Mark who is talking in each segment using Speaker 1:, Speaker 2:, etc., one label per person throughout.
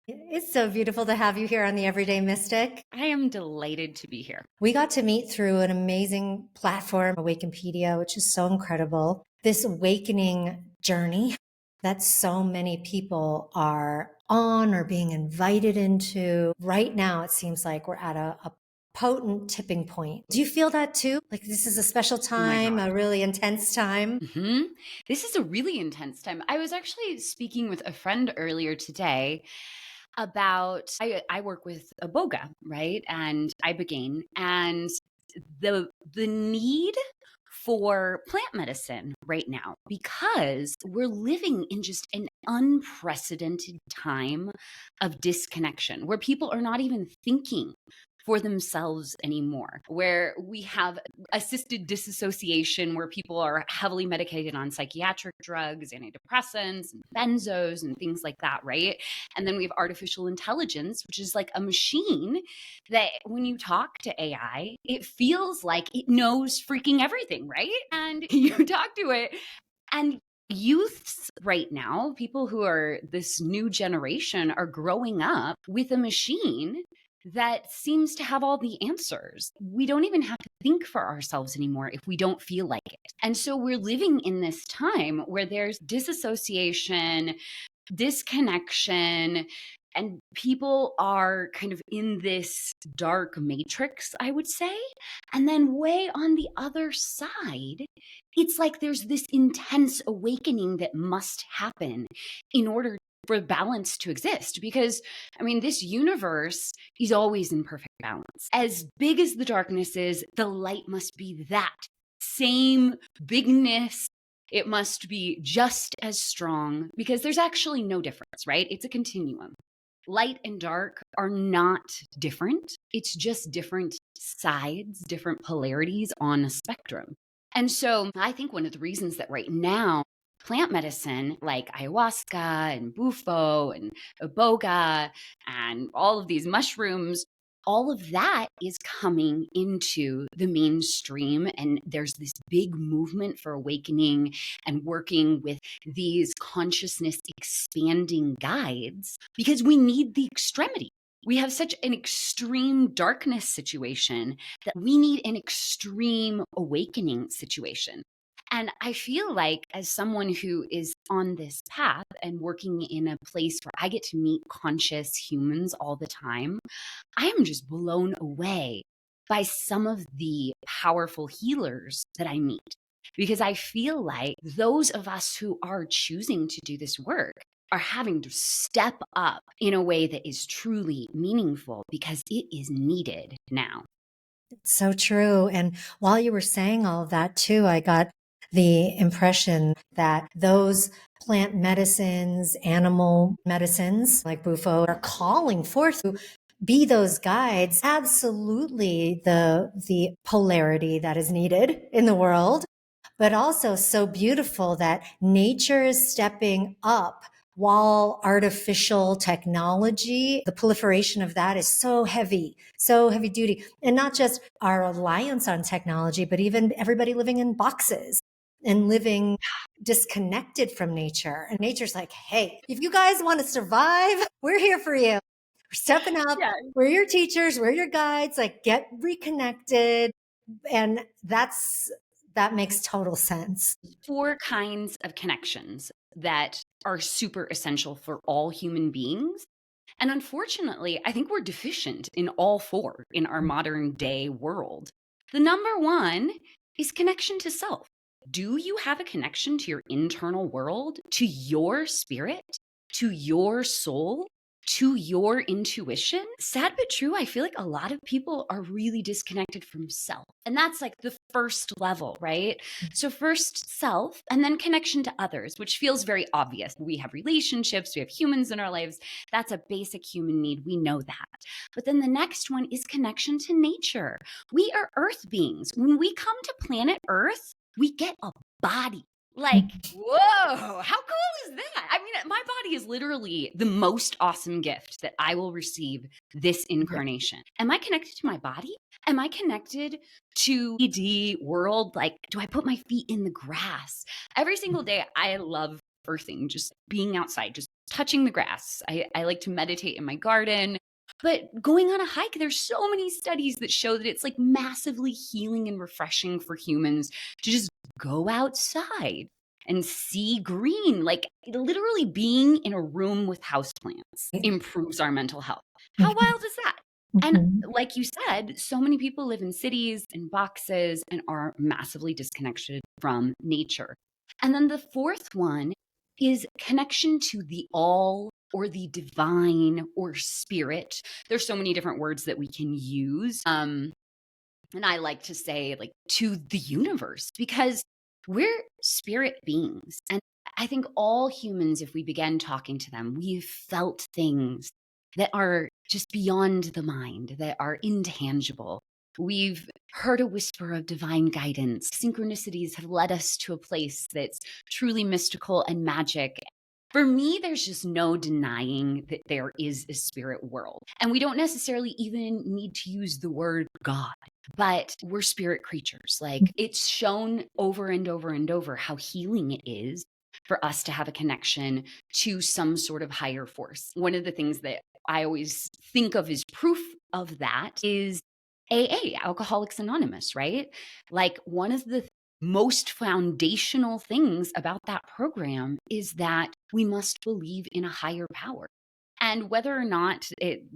Speaker 1: It's so beautiful to have you here on the Everyday Mystic.
Speaker 2: I am delighted to be here.
Speaker 1: We got to meet through an amazing platform, Awakenpedia, which is so incredible. This awakening journey that so many people are on or being invited into. Right now, it seems like we're at a potent tipping point. Do you feel that too? Like this is a special
Speaker 2: Oh my
Speaker 1: time,
Speaker 2: God.
Speaker 1: a really intense time?
Speaker 2: This is a really intense time. I was actually speaking with a friend earlier today about I work with iboga, right? And ibogaine, and the need for plant medicine right now because we're living in just an unprecedented time of disconnection where people are not even thinking for themselves anymore, where we have assisted disassociation, where people are heavily medicated on psychiatric drugs, antidepressants, and benzos, and things like that, right? And then we have artificial intelligence, which is like a machine that when you talk to AI, it feels like it knows freaking everything, right? And you talk to it, and youths right now, people who are this new generation, are growing up with a machine that seems to have all the answers. We don't even have to think for ourselves anymore if we don't feel like it. And so we're living in this time where there's disassociation, disconnection, and people are kind of in this dark matrix, I would say. And then way on the other side, it's like there's this intense awakening that must happen in order for balance to exist. Because, I mean, this universe is always in perfect balance. As big as the darkness is, the light must be that same bigness. It must be just as strong because there's actually no difference, right? It's a continuum. Light and dark are not different. It's just different sides, different polarities on a spectrum. And so I think one of the reasons that right now, plant medicine like ayahuasca and bufo and iboga and all of these mushrooms, all of that is coming into the mainstream. And there's this big movement for awakening and working with these consciousness expanding guides because we need the extremity. We have such an extreme darkness situation that we need an extreme awakening situation. And I feel like, as someone who is on this path and working in a place where I get to meet conscious humans all the time, I am just blown away by some of the powerful healers that I meet. Because I feel like those of us who are choosing to do this work are having to step up in a way that is truly meaningful because it is needed now.
Speaker 1: So true. And while you were saying all of that too, I got the impression that those plant medicines, animal medicines like Bufo are calling forth to be those guides. Absolutely the polarity that is needed in the world, but also so beautiful that nature is stepping up while artificial technology, the proliferation of that is so heavy duty. And not just our reliance on technology, but even everybody living in boxes and living disconnected from nature. And nature's like, hey, if you guys want to survive, we're here for you. We're stepping up.
Speaker 2: Yeah.
Speaker 1: We're your teachers. We're your guides. Like, get reconnected. And that makes total sense.
Speaker 2: Four kinds of connections that are super essential for all human beings. And unfortunately, I think we're deficient in all four in our modern day world. The number one is connection to self. Do you have a connection to your internal world, to your spirit, to your soul, to your intuition? Sad but true, I feel like a lot of people are really disconnected from self. And that's like the first level, right? So, first self, and then connection to others, which feels very obvious. We have relationships, we have humans in our lives. That's a basic human need. We know that. But then the next one is connection to nature. We are earth beings. When we come to planet Earth, we get a body. Like, whoa, how cool is that? I mean, my body is literally the most awesome gift that I will receive this incarnation. Am I connected to my body? Am I connected to the world? Like, do I put my feet in the grass? Every single day, I love earthing, just being outside, just touching the grass. I like to meditate in my garden. But going on a hike, there's so many studies that show that it's like massively healing and refreshing for humans to just go outside and see green. Like literally being in a room with houseplants improves our mental health. How wild is that? And
Speaker 1: Mhm.
Speaker 2: like you said, so many people live in cities and boxes and are massively disconnected from nature. And then the fourth one is connection to the all or the divine or spirit. There's so many different words that we can use. And I like to say, like, to the universe, because we're spirit beings. And I think all humans, if we begin talking to them, we've felt things that are just beyond the mind, that are intangible. We've heard a whisper of divine guidance. Synchronicities have led us to a place that's truly mystical and magic. For me, there's just no denying that there is a spirit world. And we don't necessarily even need to use the word God, but we're spirit creatures. Like it's shown over and over and over how healing it is for us to have a connection to some sort of higher force. One of the things that I always think of as proof of that is AA, Alcoholics Anonymous, right? Like one of the most foundational things about that program is that we must believe in a higher power. And whether or not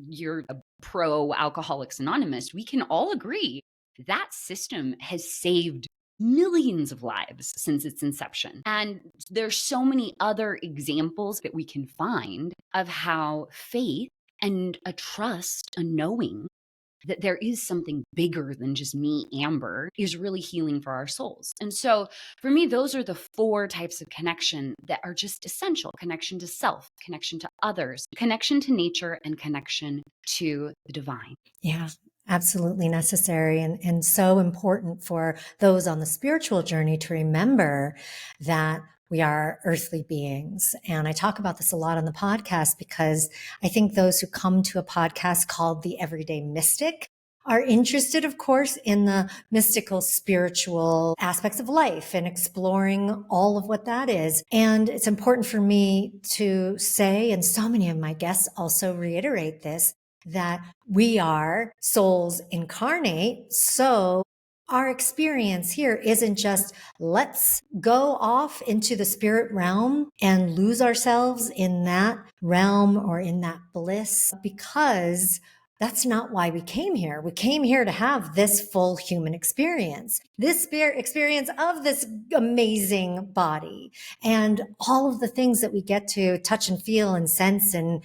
Speaker 2: you're a pro Alcoholics Anonymous, we can all agree that system has saved millions of lives since its inception. And there's so many other examples that we can find of how faith and a trust, a knowing that there is something bigger than just me, Amber, is really healing for our souls. And so for me, those are the four types of connection that are just essential: connection to self, connection to others, connection to nature, and connection to the divine.
Speaker 1: Yeah, absolutely necessary and so important for those on the spiritual journey to remember that we are earthly beings. And I talk about this a lot on the podcast because I think those who come to a podcast called The Everyday Mystic are interested, of course, in the mystical, spiritual aspects of life and exploring all of what that is. And it's important for me to say, and so many of my guests also reiterate this, that we are souls incarnate. So our experience here isn't just let's go off into the spirit realm and lose ourselves in that realm or in that bliss, because that's not why we came here. We came here to have this full human experience, this spirit experience of this amazing body and all of the things that we get to touch and feel and sense and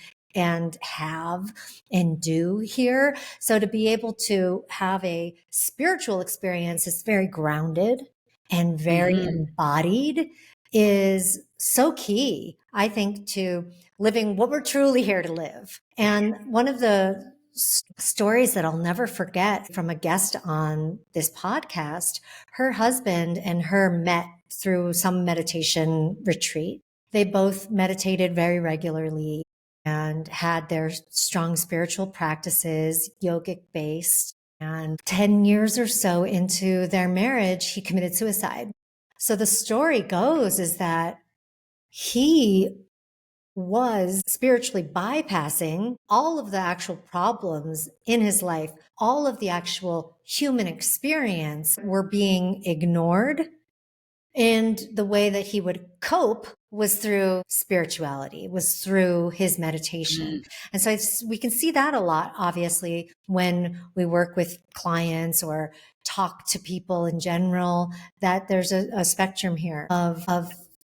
Speaker 1: have and do here. So to be able to have a spiritual experience is very grounded and very embodied is so key, I think, to living what we're truly here to live. And one of the stories that I'll never forget from a guest on this podcast, her husband and her met through some meditation retreat. They both meditated very regularly and had their strong spiritual practices, yogic based. And 10 years or so into their marriage, he committed suicide. So the story goes is that he was spiritually bypassing all of the actual problems in his life. All of the actual human experience were being ignored. And the way that he would cope was through spirituality, was through his meditation. And so we can see that a lot, obviously, when we work with clients or talk to people in general, that there's a spectrum here of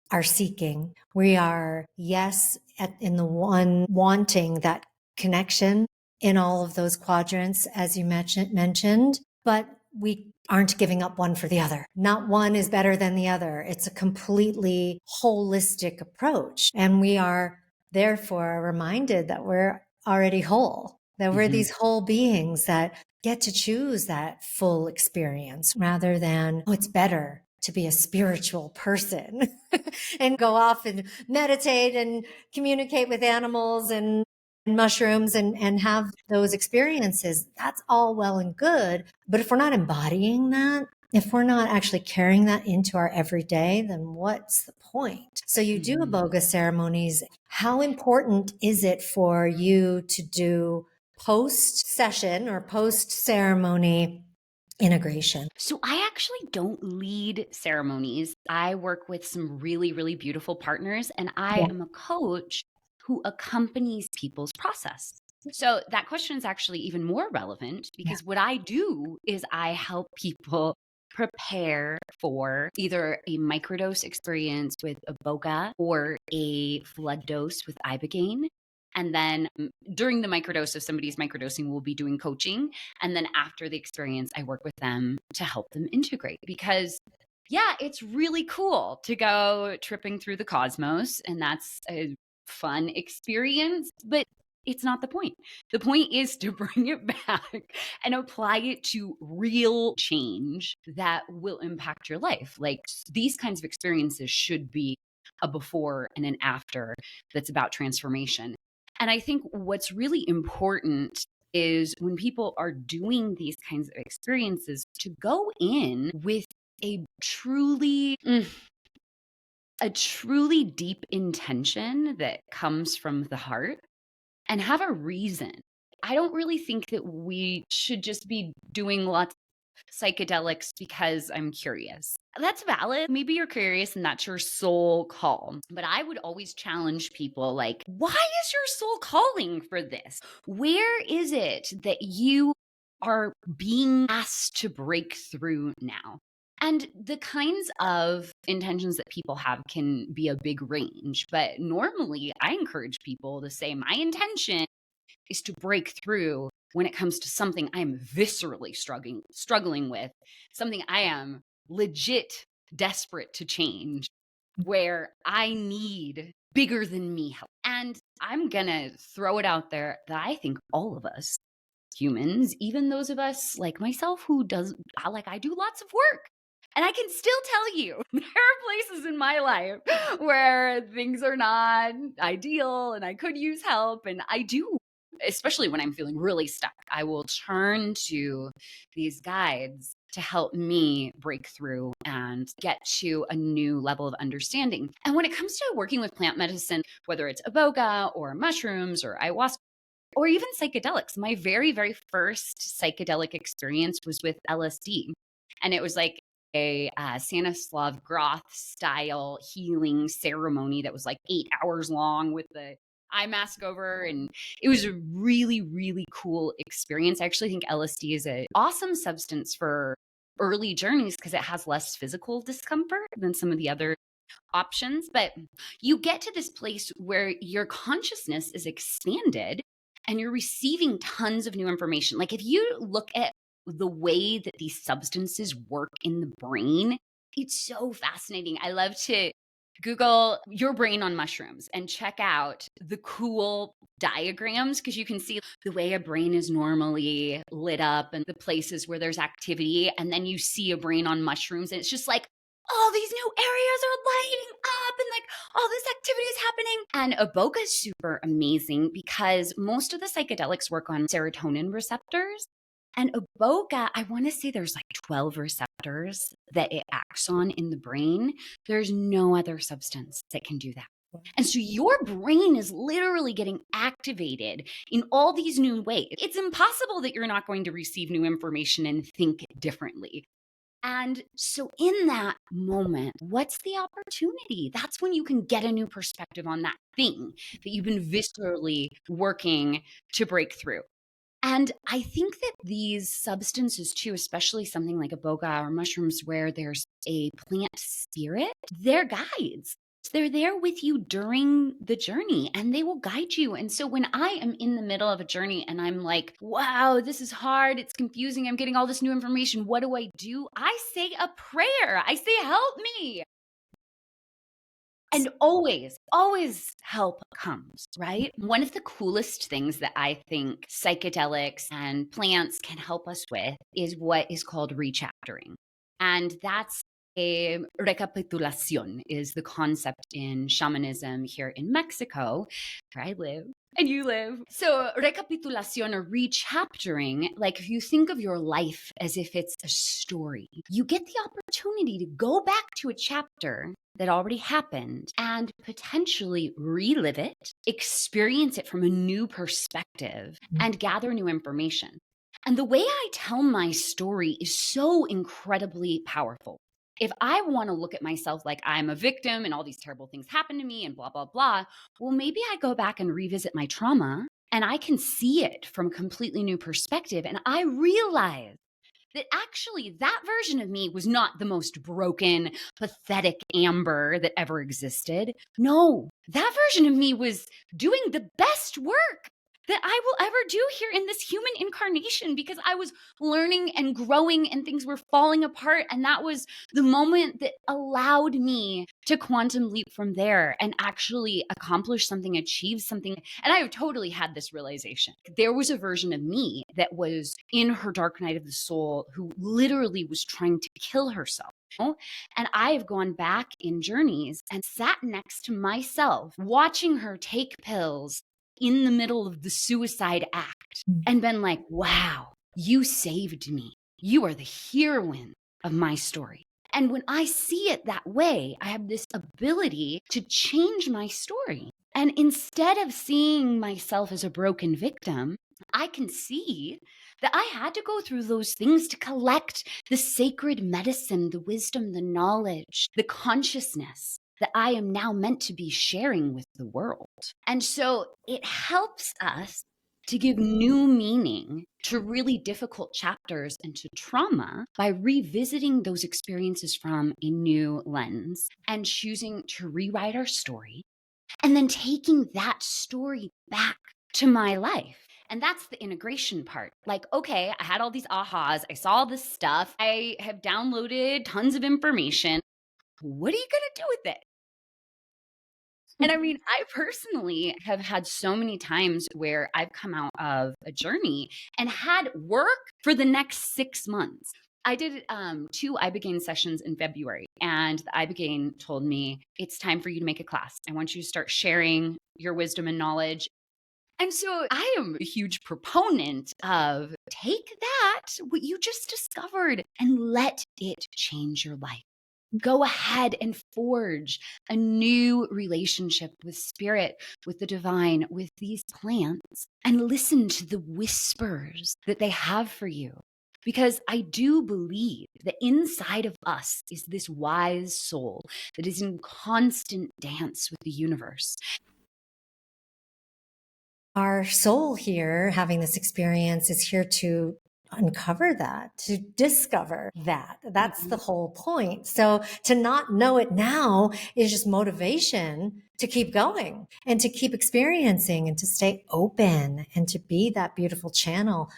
Speaker 1: our seeking. We are, yes, in the one wanting that connection in all of those quadrants, as you mentioned, but we aren't giving up one for the other. Not one is better than the other. It's a completely holistic approach. And we are therefore reminded that we're already whole, that we're these whole beings that get to choose that full experience rather than, oh, it's better to be a spiritual person and go off and meditate and communicate with animals and mushrooms and have those experiences. That's all well and good. But if we're not embodying that, If we're not actually carrying that into our everyday, then what's the point? So you do
Speaker 2: Mhm.
Speaker 1: iboga ceremonies. How important is it for you to do post session or post ceremony integration?
Speaker 2: So I actually don't lead ceremonies. I work with some really, really beautiful partners, and I
Speaker 1: Yeah.
Speaker 2: am a coach who accompanies people's process. So that question is actually even more relevant
Speaker 1: Yeah.
Speaker 2: because what I do is I help people prepare for either a microdose experience with iboga or a flood dose with ibogaine. And then during the microdose, if somebody's microdosing, we'll be doing coaching. And then after the experience, I work with them to help them integrate because, yeah, it's really cool to go tripping through the cosmos. And that's a fun experience, but it's not the point. The point is to bring it back and apply it to real change that will impact your life. Like these kinds of experiences should be a before and an after that's about transformation. And I think what's really important is when people are doing these kinds of experiences to go in with a truly a truly deep intention that comes from the heart and have a reason. I don't really think that we should just be doing lots psychedelics because I'm curious. That's valid. Maybe you're curious and that's your soul call. But I would always challenge people like, why is your soul calling for this? Where is it that you are being asked to break through now? And the kinds of intentions that people have can be a big range. But normally, I encourage people to say, my intention is to break through when it comes to something I am viscerally struggling with, something I am legit desperate to change, where I need bigger than me help. And I'm going to throw it out there that I think all of us humans, even those of us like myself who does like I do lots of work. And I can still tell you there are places in my life where things are not ideal and I could use help. And I do, especially when I'm feeling really stuck, I will turn to these guides to help me break through and get to a new level of understanding. And when it comes to working with plant medicine, whether it's iboga or mushrooms or ayahuasca, or even psychedelics. My very, very first psychedelic experience was with LSD. And it was like a Stanislav Groth style healing ceremony that was like 8 hours long with the eye mask over. And it was a really, really cool experience. I actually think LSD is an awesome substance for early journeys because it has less physical discomfort than some of the other options. But you get to this place where your consciousness is expanded and you're receiving tons of new information. Like if you look at the way that these substances work in the brain, it's so fascinating. I love to Google your brain on mushrooms and check out the cool diagrams because you can see the way a brain is normally lit up and the places where there's activity. And then you see a brain on mushrooms and it's just like, all these new areas are lighting up and like all this activity is happening. And iboga is super amazing because most of the psychedelics work on serotonin receptors. And iboga, I want to say there's like 12 receptors that it acts on in the brain. There's no other substance that can do that. And so your brain is literally getting activated in all these new ways. It's impossible that you're not going to receive new information and think differently. And so, in that moment, what's the opportunity? That's when you can get a new perspective on that thing that you've been viscerally working to break through. And I think that these substances, too, especially something like iboga or mushrooms, where there's a plant spirit, they're guides. They're there with you during the journey and they will guide you. And so when I am in the middle of a journey and I'm like, wow, this is hard, it's confusing, I'm getting all this new information, what do? I say a prayer. I say, help me. And always, always help comes, right? One of the coolest things that I think psychedelics and plants can help us with is what is called rechaptering. And that's a recapitulacion is the concept in shamanism here in Mexico, where I live. And you live. So, recapitulación or rechaptering, like if you think of your life as if it's a story, you get the opportunity to go back to a chapter that already happened and potentially relive it, experience it from a new perspective, and gather new information. And the way I tell my story is so incredibly powerful. If I want to look at myself like I'm a victim and all these terrible things happen to me and blah, blah, blah, well, maybe I go back and revisit my trauma and I can see it from a completely new perspective. And I realize that actually that version of me was not the most broken, pathetic Amber that ever existed. No, that version of me was doing the best work that I will ever do here in this human incarnation, because I was learning and growing and things were falling apart. And that was the moment that allowed me to quantum leap from there and actually accomplish something, achieve something. And I have totally had this realization. There was a version of me that was in her dark night of the soul who literally was trying to kill herself. And I have gone back in journeys and sat next to myself, watching her take pills in the middle of the suicide act and been like, wow, you saved me. You are the heroine of my story. And when I see it that way, I have this ability to change my story. And instead of seeing myself as a broken victim, I can see that I had to go through those things to collect the sacred medicine, the wisdom, the knowledge, the consciousness that I am now meant to be sharing with the world. And so it helps us to give new meaning to really difficult chapters and to trauma by revisiting those experiences from a new lens and choosing to rewrite our story and then taking that story back to my life. And that's the integration part. Like, okay, I had all these ahas. I saw this stuff. I have downloaded tons of information. What are you going to do with it? And I mean, I personally have had so many times where I've come out of a journey and had work for the next 6 months. I did 2 ibogaine sessions in February, and the ibogaine told me, it's time for you to make a class. I want you to start sharing your wisdom and knowledge. And so I am a huge proponent of take that, what you just discovered, and let it change your life. Go ahead and forge a new relationship with spirit, with the divine, with these plants, and listen to the whispers that they have for you. Because I do believe that inside of us is this wise soul that is in constant dance with the universe.
Speaker 1: Our soul here, having this experience, is here to uncover that, to discover that. That's the whole point. So to not know it now is just motivation to keep going and to keep experiencing and to stay open and to be that beautiful channel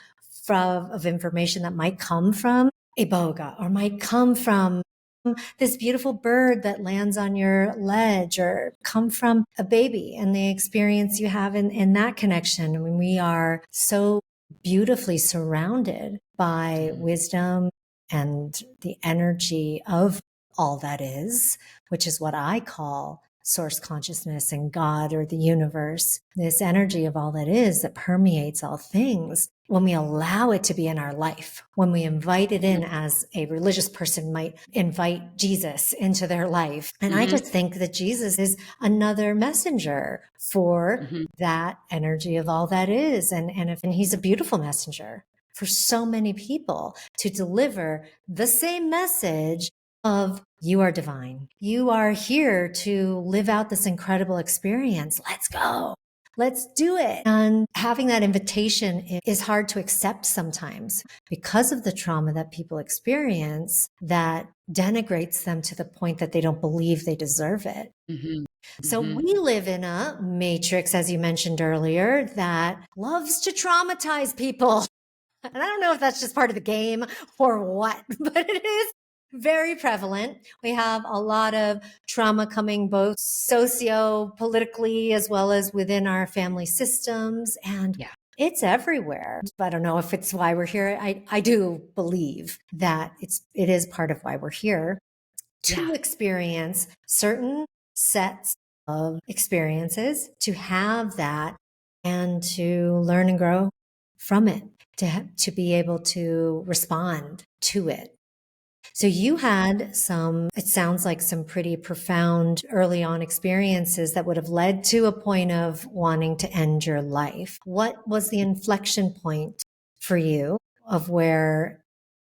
Speaker 1: of information that might come from iboga or might come from this beautiful bird that lands on your ledge or come from a baby and the experience you have in that connection. I mean, we are so beautifully surrounded by wisdom and the energy of all that is, which is what I call source consciousness and God or the universe, this energy of all that is that permeates all things. When we allow it to be in our life, when we invite it in as a religious person might invite Jesus into their life. And I just think that Jesus is another messenger for that energy of all that is. And he's a beautiful messenger for so many people to deliver the same message of you are divine. You are here to live out this incredible experience. Let's go. Let's do it. And having that invitation is hard to accept sometimes because of the trauma that people experience that denigrates them to the point that they don't believe they deserve it. So we live in a matrix, as you mentioned earlier, that loves to traumatize people. And I don't know if that's just part of the game or what, but it is very prevalent. We have a lot of trauma coming both socio-politically as well as within our family systems. And it's everywhere. I don't know if it's why we're here. I do believe that it is part of why we're here to experience certain sets of experiences, to have that and to learn and grow from it, to be able to respond to it. So you had some, it sounds like some pretty profound early on experiences that would have led to a point of wanting to end your life. What was the inflection point for you of where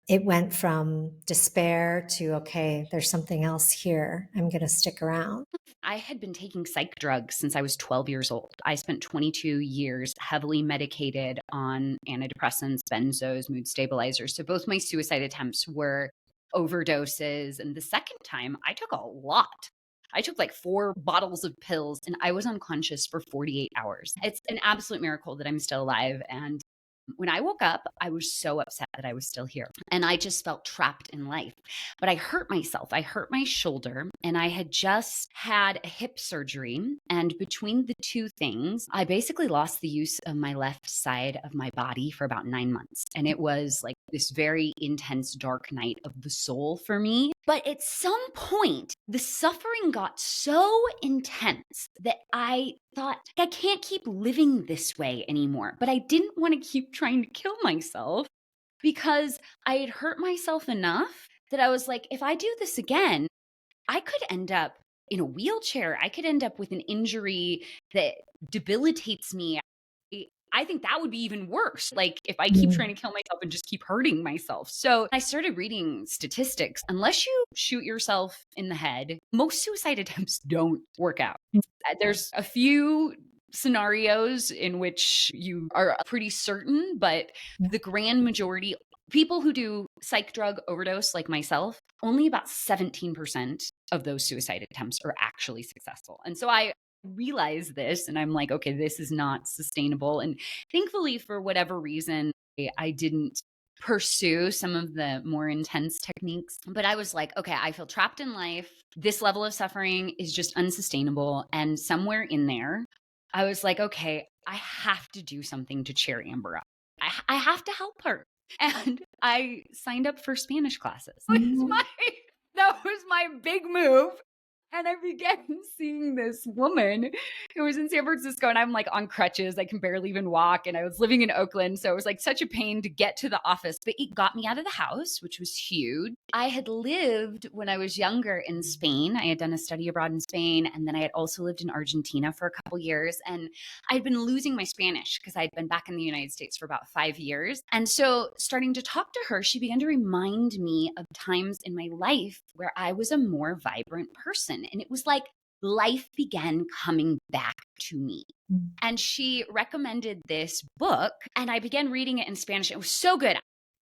Speaker 1: it went from despair to, okay, there's something else here. I'm going to stick around.
Speaker 2: I had been taking psych drugs since I was 12 years old. I spent 22 years heavily medicated on antidepressants, benzos, mood stabilizers. So both my suicide attempts were overdoses. And the second time, I took a lot. I took like 4 bottles of pills and I was unconscious for 48 hours. It's an absolute miracle that I'm still alive. And when I woke up, I was so upset that I was still here. And I just felt trapped in life. But I hurt myself. I hurt my shoulder and I had just had a hip surgery. And between the two things, I basically lost the use of my left side of my body for about 9 months. And it was like this very intense, dark night of the soul for me. But at some point, the suffering got so intense that I thought, I can't keep living this way anymore. But I didn't want to keep trying to kill myself because I had hurt myself enough that I was like, if I do this again, I could end up in a wheelchair. I could end up with an injury that debilitates me. I think that would be even worse. Like if I keep trying to kill myself and just keep hurting myself. So I started reading statistics. Unless you shoot yourself in the head, most suicide attempts don't work out. There's a few scenarios in which you are pretty certain, but the grand majority, people who do psych drug overdose like myself, only about 17% of those suicide attempts are actually successful. And so I realized this and I'm like, okay, this is not sustainable. And thankfully, for whatever reason, I didn't pursue some of the more intense techniques. But I was like, okay, I feel trapped in life. This level of suffering is just unsustainable. And somewhere in there, I was like, okay, I have to do something to cheer Amber up. I have to help her. And I signed up for Spanish classes. That was my big move. And I began seeing this woman who was in San Francisco, and I'm like on crutches. I can barely even walk. And I was living in Oakland. So it was like such a pain to get to the office, but it got me out of the house, which was huge. I had lived when I was younger in Spain. I had done a study abroad in Spain. And then I had also lived in Argentina for a couple years. And I'd been losing my Spanish because I'd been back in the United States for about 5 years. And so starting to talk to her, she began to remind me of times in my life where I was a more vibrant person. And it was like life began coming back to me. And she recommended this book and I began reading it in Spanish. It was so good.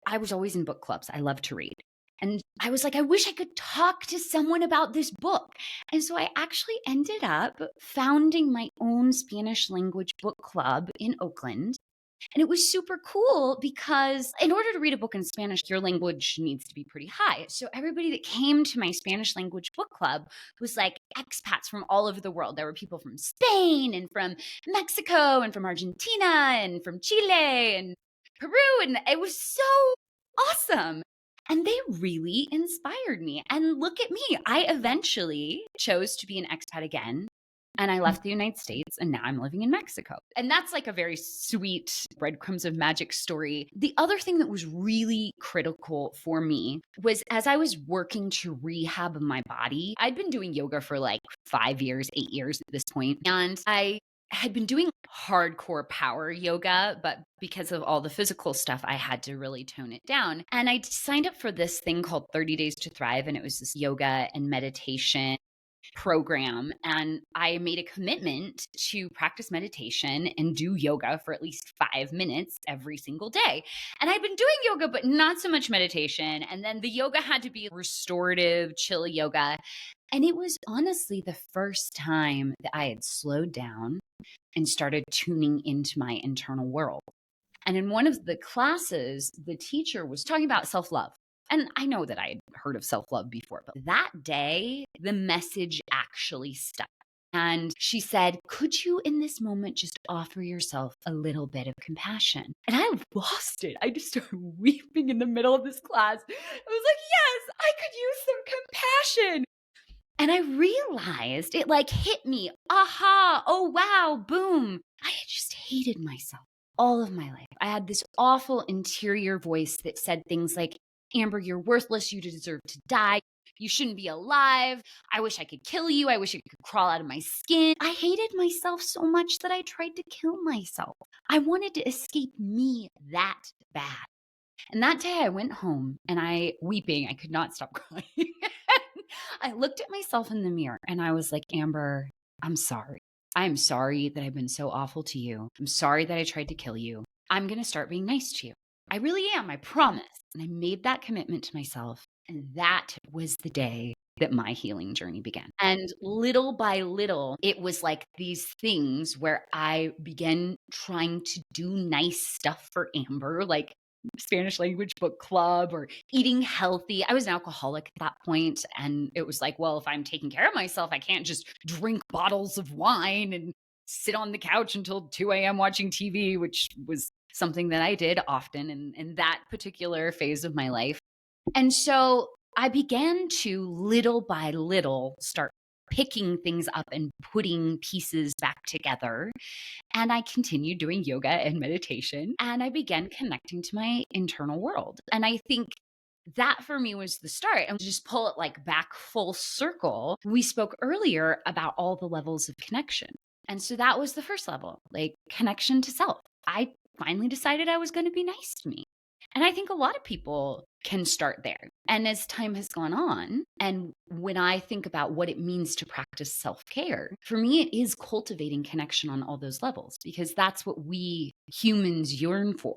Speaker 2: I was always in book clubs. I love to read. And I was like, I wish I could talk to someone about this book. And so I actually ended up founding my own Spanish language book club in Oakland. And it was super cool because in order to read a book in Spanish, your language needs to be pretty high. So everybody that came to my Spanish language book club was like expats from all over the world. There were people from Spain and from Mexico and from Argentina and from Chile and Peru. And it was so awesome. And they really inspired me. And look at me. I eventually chose to be an expat again. And I left the United States and now I'm living in Mexico. And that's like a very sweet breadcrumbs of magic story. The other thing that was really critical for me was as I was working to rehab my body, I'd been doing yoga for like 5 years, 8 years at this point. And I had been doing hardcore power yoga, but because of all the physical stuff, I had to really tone it down. And I signed up for this thing called 30 Days to Thrive. And it was this yoga and meditation program. And I made a commitment to practice meditation and do yoga for at least 5 minutes every single day. And I'd been doing yoga, but not so much meditation. And then the yoga had to be restorative, chill yoga. And it was honestly the first time that I had slowed down and started tuning into my internal world. And in one of the classes, the teacher was talking about self-love. And I know that I had heard of self-love before, but that day, the message actually stuck. And she said, could you in this moment just offer yourself a little bit of compassion? And I lost it. I just started weeping in the middle of this class. I was like, yes, I could use some compassion. And I realized it like hit me. Aha, oh wow, boom. I had just hated myself all of my life. I had this awful interior voice that said things like, Amber, you're worthless. You deserve to die. You shouldn't be alive. I wish I could kill you. I wish I could crawl out of my skin. I hated myself so much that I tried to kill myself. I wanted to escape me that bad. And that day I went home and weeping, I could not stop crying. I looked at myself in the mirror and I was like, Amber, I'm sorry. I'm sorry that I've been so awful to you. I'm sorry that I tried to kill you. I'm going to start being nice to you. I really am. I promise. And I made that commitment to myself. And that was the day that my healing journey began. And little by little, it was like these things where I began trying to do nice stuff for Amber, like Spanish language book club or eating healthy. I was an alcoholic at that point, and it was like, well, if I'm taking care of myself, I can't just drink bottles of wine and sit on the couch until 2 a.m. watching TV, which was something that I did often in that particular phase of my life. And so I began to little by little start picking things up and putting pieces back together. And I continued doing yoga and meditation, and I began connecting to my internal world. And I think that for me was the start. And to just pull it like back full circle, we spoke earlier about all the levels of connection. And so that was the first level, like connection to self. I finally decided I was going to be nice to me. And I think a lot of people can start there. And as time has gone on, and when I think about what it means to practice self-care, for me, it is cultivating connection on all those levels, because that's what we humans yearn for.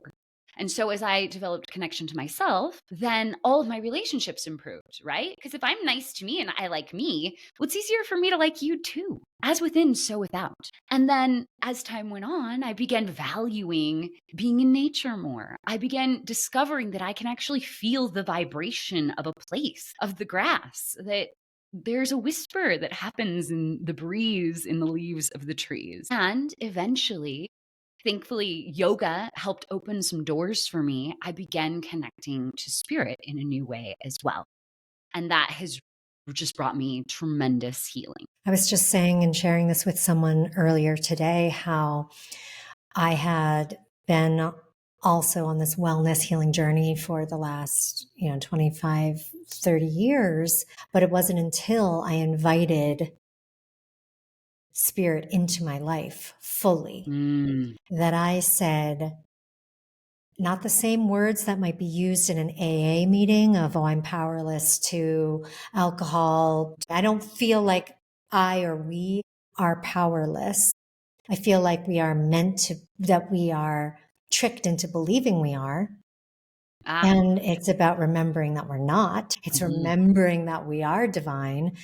Speaker 2: And so as I developed connection to myself, then all of my relationships improved, right? Because if I'm nice to me and I like me, well, it's easier for me to like you too. As within, so without. And then as time went on, I began valuing being in nature more. I began discovering that I can actually feel the vibration of a place, of the grass, that there's a whisper that happens in the breeze in the leaves of the trees. And eventually, thankfully, yoga helped open some doors for me. I began connecting to spirit in a new way as well. And that has just brought me tremendous healing.
Speaker 1: I was just saying and sharing this with someone earlier today, how I had been also on this wellness healing journey for the last, 25, 30 years. But it wasn't until I invited spirit into my life fully that I said, not the same words that might be used in an AA meeting of, oh, I'm powerless to alcohol. I don't feel like I or we are powerless. I feel like we are meant to, that we are tricked into believing we are. And it's about remembering that we're not. It's remembering that we are divine.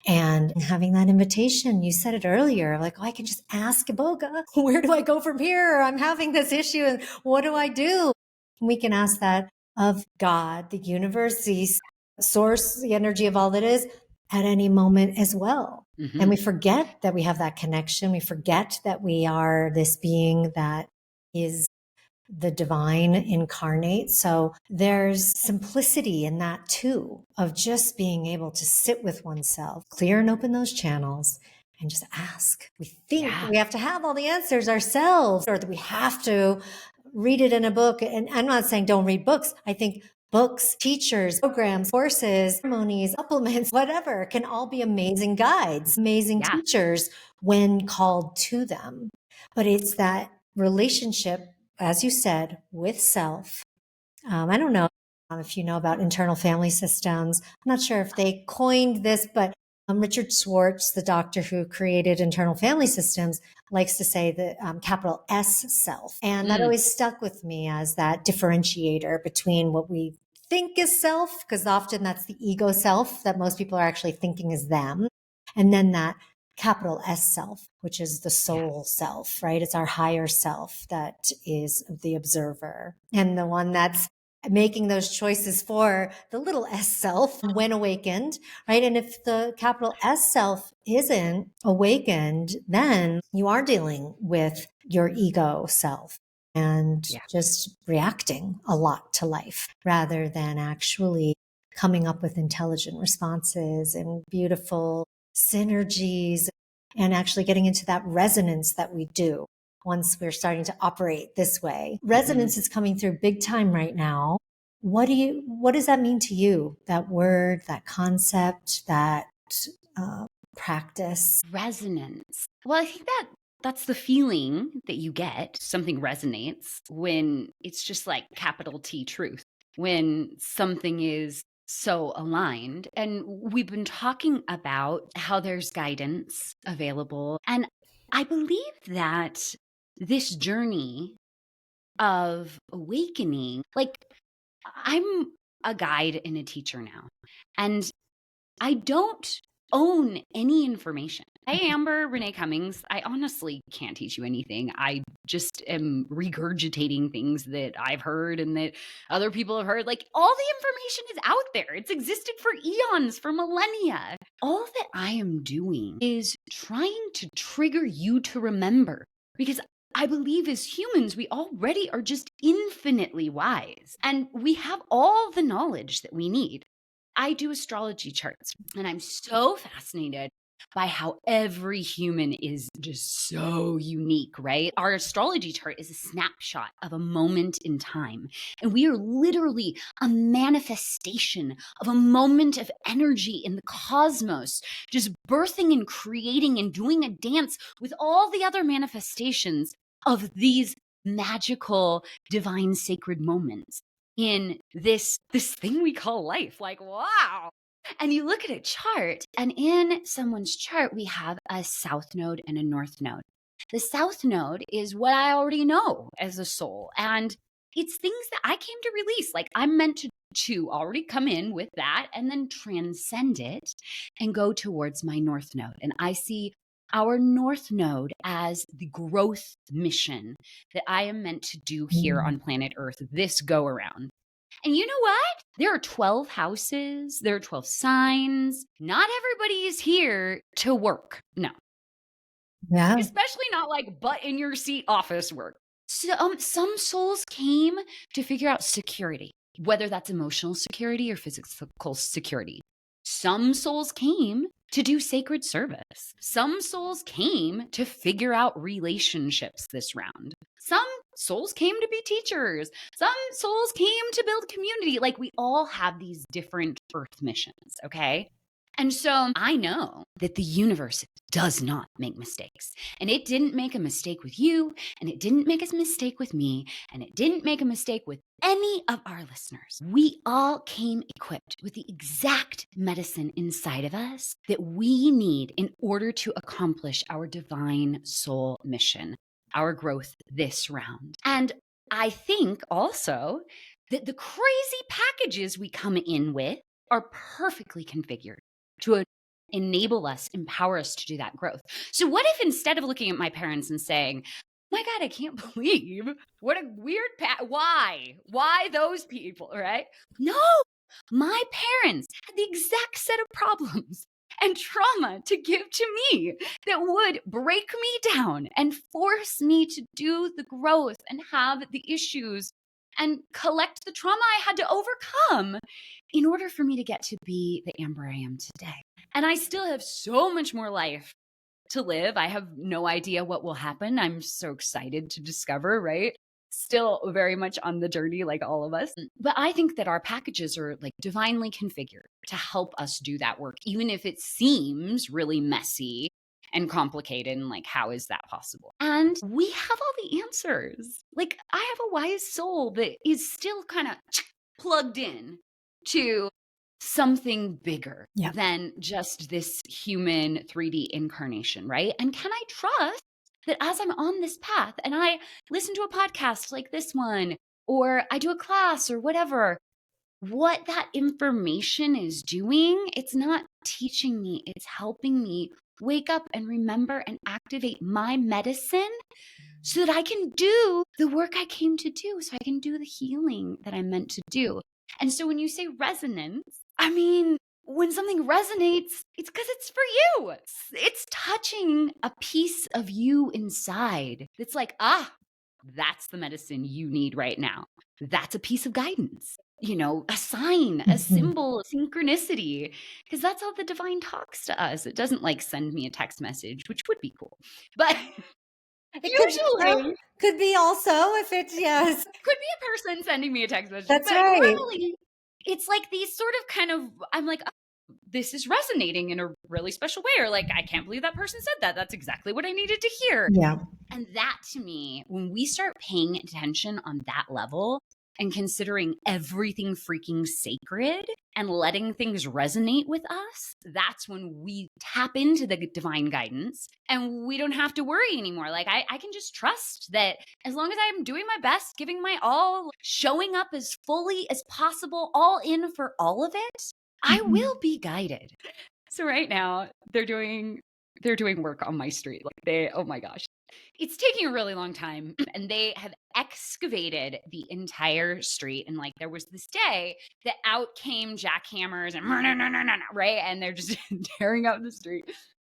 Speaker 1: And having that invitation, you said it earlier, like, oh, I can just ask iboga, where do I go from here? I'm having this issue and what do I do? We can ask that of God, the universe, the source, the energy of all that is at any moment as well. And we forget that we have that connection. We forget that we are this being that is the divine incarnate. So there's simplicity in that too, of just being able to sit with oneself, clear and open those channels and just ask. We think we have to have all the answers ourselves, or that we have to read it in a book. And I'm not saying don't read books. I think books, teachers, programs, courses, ceremonies, supplements, whatever, can all be amazing guides, amazing teachers when called to them. But it's that relationship, as you said, with self. I don't know if you know about internal family systems. I'm not sure if they coined this, but Richard Schwartz, the doctor who created internal family systems, likes to say the capital S self. And that always stuck with me as that differentiator between what we think is self, because often that's the ego self that most people are actually thinking is them. And then that capital S self, which is the soul self, right? It's our higher self that is the observer and the one that's making those choices for the little S self when awakened, right? And if the capital S self isn't awakened, then you are dealing with your ego self and just reacting a lot to life rather than actually coming up with intelligent responses and beautiful synergies and actually getting into that resonance that we do. once we're starting to operate this way. Resonance is coming through big time right now. What does that mean to you? That word, that concept, that practice?
Speaker 2: Resonance. Well, I think that's the feeling that you get. Something resonates when it's just like capital T truth, when something is so aligned. And we've been talking about how there's guidance available. And I believe that this journey of awakening, like, I'm a guide and a teacher now, and I don't own any information. Hey, Amber, Renee Cummings. I honestly can't teach you anything. I just am regurgitating things that I've heard and that other people have heard. Like, all the information is out there. It's existed for eons, for millennia. All that I am doing is trying to trigger you to remember, because I believe as humans, we already are just infinitely wise, and we have all the knowledge that we need. I do astrology charts, and I'm so fascinated by how every human is just so unique, right? Our astrology chart is a snapshot of a moment in time, and we are literally a manifestation of a moment of energy in the cosmos, just birthing and creating and doing a dance with all the other manifestations of these magical, divine, sacred moments in this thing we call life. Like, wow. And you look at a chart, and in someone's chart, we have a south node and a north node. The south node is what I already know as a soul, and it's things that I came to release. Like, I'm meant to already come in with that and then transcend it and go towards my north node. And I see our north node as the growth mission that I am meant to do here on planet Earth this go around. And you know what? There are 12 houses, there are 12 signs. Not everybody is here to work. No.
Speaker 1: Yeah.
Speaker 2: Especially not like butt in your seat office work. So, some souls came to figure out security, whether that's emotional security or physical security. Some souls came to do sacred service. Some souls came to figure out relationships this round. Some souls came to be teachers. Some souls came to build community. Like, we all have these different earth missions, okay? And so I know that the universe does not make mistakes. And it didn't make a mistake with you, and it didn't make a mistake with me, and it didn't make a mistake with any of our listeners. We all came equipped with the exact medicine inside of us that we need in order to accomplish our divine soul mission, our growth this round. And I think also that the crazy packages we come in with are perfectly configured to enable us, empower us to do that growth. So what if, instead of looking at my parents and saying, my God, I can't believe what a weird why those people, right? No, my parents had the exact set of problems and trauma to give to me that would break me down and force me to do the growth and have the issues and collect the trauma I had to overcome in order for me to get to be the Amber I am today. And I still have so much more life to live. I have no idea what will happen. I'm so excited to discover, right? Still very much on the journey, like all of us. But I think that our packages are like divinely configured to help us do that work, even if it seems really messy and complicated. And like, how is that possible? And we have all the answers. Like, I have a wise soul that is still kind of plugged in to something bigger than just this human 3D incarnation, right? And can I trust that as I'm on this path and I listen to a podcast like this one, or I do a class or whatever, what that information is doing, it's not teaching me, it's helping me wake up and remember and activate my medicine so that I can do the work I came to do, so I can do the healing that I'm meant to do. And so when you say resonance, I mean, when something resonates, it's because it's for you. It's touching a piece of you inside that's like, that's the medicine you need right now. That's a piece of guidance, a sign, a symbol, synchronicity, because that's how the divine talks to us. It doesn't like send me a text message, which would be cool. But
Speaker 1: It could, well,
Speaker 2: Usually,
Speaker 1: could be also if it's, yes.
Speaker 2: could be a person sending me a text message,
Speaker 1: That's
Speaker 2: but
Speaker 1: right.
Speaker 2: normally it's like these sort of kind of, I'm like, oh, this is resonating in a really special way, or like, I can't believe that person said that. That's exactly what I needed to hear.
Speaker 1: Yeah.
Speaker 2: And that to me, when we start paying attention on that level and considering everything freaking sacred and letting things resonate with us, that's when we tap into the divine guidance and we don't have to worry anymore. Like I can just trust that as long as I'm doing my best, giving my all, showing up as fully as possible, all in for all of it, I will be guided. So right now they're doing work on my street. Like oh my gosh. It's taking a really long time, and they have excavated the entire street. And like there was this day that out came jackhammers and right, and they're just tearing up the street.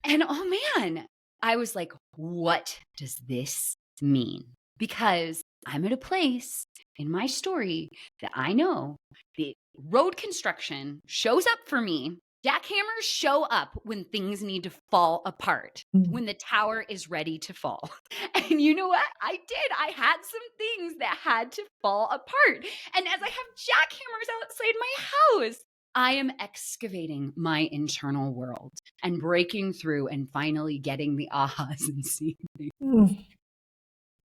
Speaker 2: And oh man, I was like, what does this mean? Because I'm at a place in my story that I know the road construction shows up for me. Jackhammers show up when things need to fall apart, when the tower is ready to fall. And you know what? I did. I had some things that had to fall apart. And as I have jackhammers outside my house, I am excavating my internal world and breaking through and finally getting the ahas and seeing things.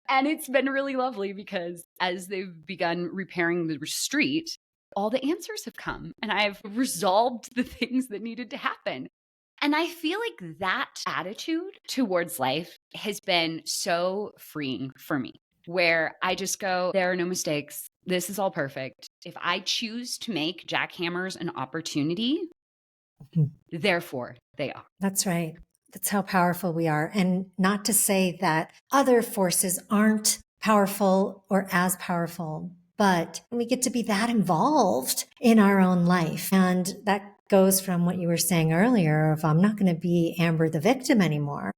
Speaker 2: And it's been really lovely because as they've begun repairing the street, all the answers have come and I've resolved the things that needed to happen. And I feel like that attitude towards life has been so freeing for me, where I just go, there are no mistakes. This is all perfect. If I choose to make jackhammers an opportunity, therefore they are.
Speaker 1: That's right. That's how powerful we are. And not to say that other forces aren't powerful or as powerful, but we get to be that involved in our own life. And that goes from what you were saying earlier of I'm not going to be Amber the victim anymore.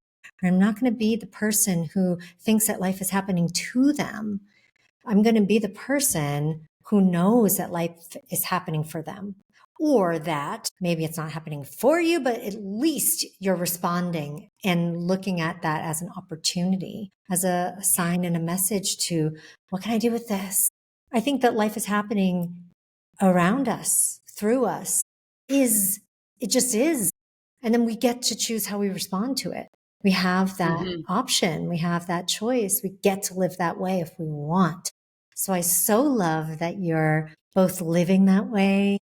Speaker 1: Or I'm not going to be the person who thinks that life is happening to them. I'm going to be the person who knows that life is happening for them. Or that maybe it's not happening for you, but at least you're responding and looking at that as an opportunity, as a sign and a message to what can I do with this? I think that life is happening around us, through us, it just is. And then we get to choose how we respond to it. We have that option. We have that choice. We get to live that way if we want. So I so love that you're both living that way,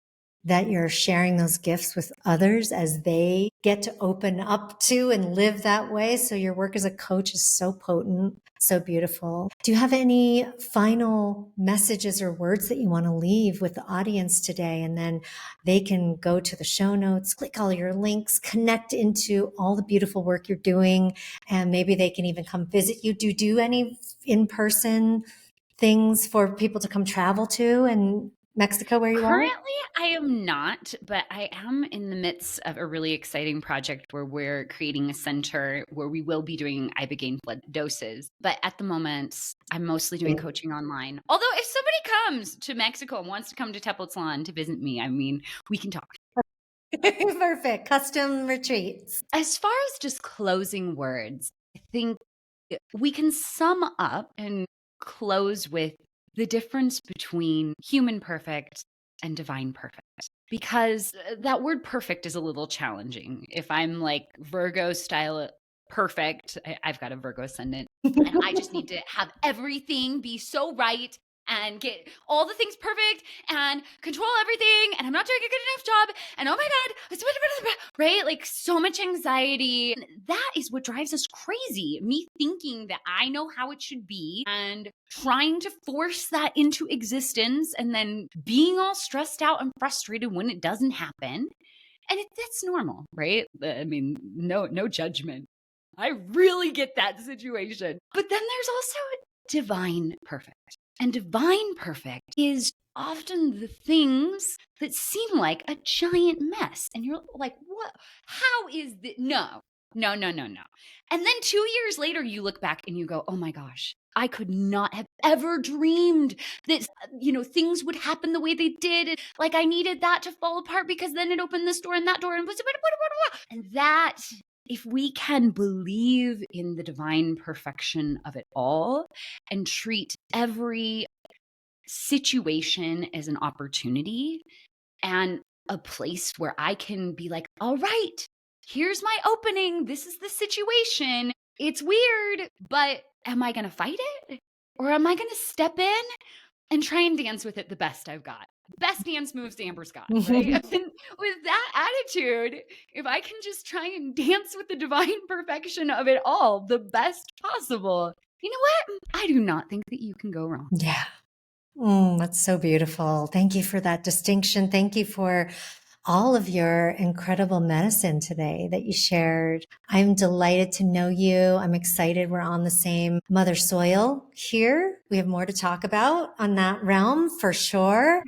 Speaker 1: that you're sharing those gifts with others as they get to open up to and live that way. So your work as a coach is so potent, so beautiful. Do you have any final messages or words that you want to leave with the audience today? And then they can go to the show notes, click all your links, connect into all the beautiful work you're doing, and maybe they can even come visit you. Do you do any in-person things for people to come travel to in Mexico where you are?
Speaker 2: Currently, I am not, but I am in the midst of a really exciting project where we're creating a center where we will be doing ibogaine blood doses. But at the moment, I'm mostly doing coaching online. Although if somebody comes to Mexico and wants to come to Tepoztlan to visit me, I mean, we can talk.
Speaker 1: Perfect. Custom retreats.
Speaker 2: As far as just closing words, I think we can sum up and close with the difference between human perfect and divine perfect. Because that word perfect is a little challenging. If I'm like Virgo style perfect, I've got a Virgo ascendant, and I just need to have everything be so right and get all the things perfect and control everything, and I'm not doing a good enough job, and oh my God, right? Like so much anxiety. And that is what drives us crazy. Me thinking that I know how it should be and trying to force that into existence and then being all stressed out and frustrated when it doesn't happen. And that's normal, right? I mean, no judgment. I really get that situation. But then there's also divine perfect. And divine perfect is often the things that seem like a giant mess. And you're like, what? How is this? No. And then 2 years later, you look back and you go, oh my gosh, I could not have ever dreamed that, things would happen the way they did. Like I needed that to fall apart because then it opened this door and that door. And that if we can believe in the divine perfection of it all and treat every situation as an opportunity and a place where I can be like, all right, here's my opening. This is the situation. It's weird, but am I going to fight it? Or am I going to step in and try and dance with it the best I've got? Best dance moves Amber's got, right? And with that attitude, if I can just try and dance with the divine perfection of it all, the best possible, you know what? I do not think that you can go wrong.
Speaker 1: Yeah. That's so beautiful. Thank you for that distinction. Thank you for all of your incredible medicine today that you shared. I'm delighted to know you. I'm excited we're on the same mother soil here. We have more to talk about on that realm for sure.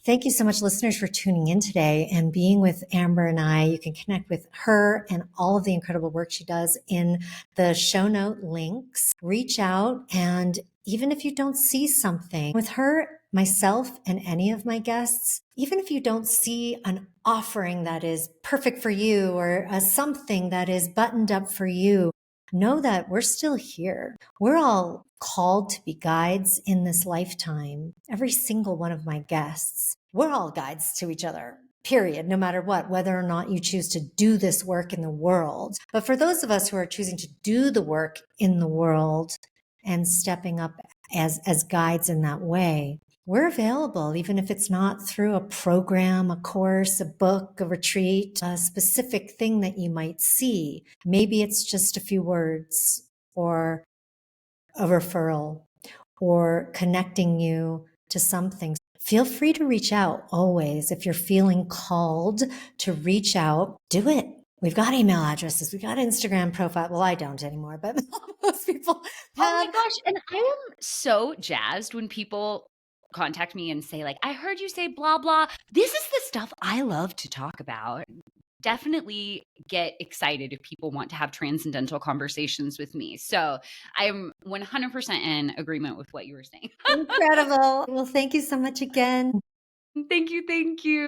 Speaker 1: Thank you so much, listeners, for tuning in today and being with Amber and I. You can connect with her and all of the incredible work she does in the show note links. Reach out, and even if you don't see something with her, myself, and any of my guests, even if you don't see an offering that is perfect for you or something that is buttoned up for you, know that we're still here. We're all called to be guides in this lifetime. Every single one of my guests, we're all guides to each other, period, no matter what, whether or not you choose to do this work in the world. But for those of us who are choosing to do the work in the world and stepping up as guides in that way, we're available, even if it's not through a program, a course, a book, a retreat, a specific thing that you might see. Maybe it's just a few words or a referral or connecting you to something. Feel free to reach out always. If you're feeling called to reach out, do it. We've got email addresses. We've got Instagram profile. Well, I don't anymore, but most people have.
Speaker 2: Oh my gosh. And I am so jazzed when people contact me and say, like, I heard you say blah, blah. This is the stuff I love to talk about. Definitely get excited if people want to have transcendental conversations with me. So I'm 100% in agreement with what you were saying.
Speaker 1: Incredible. Well, thank you so much again.
Speaker 2: Thank you. Thank you.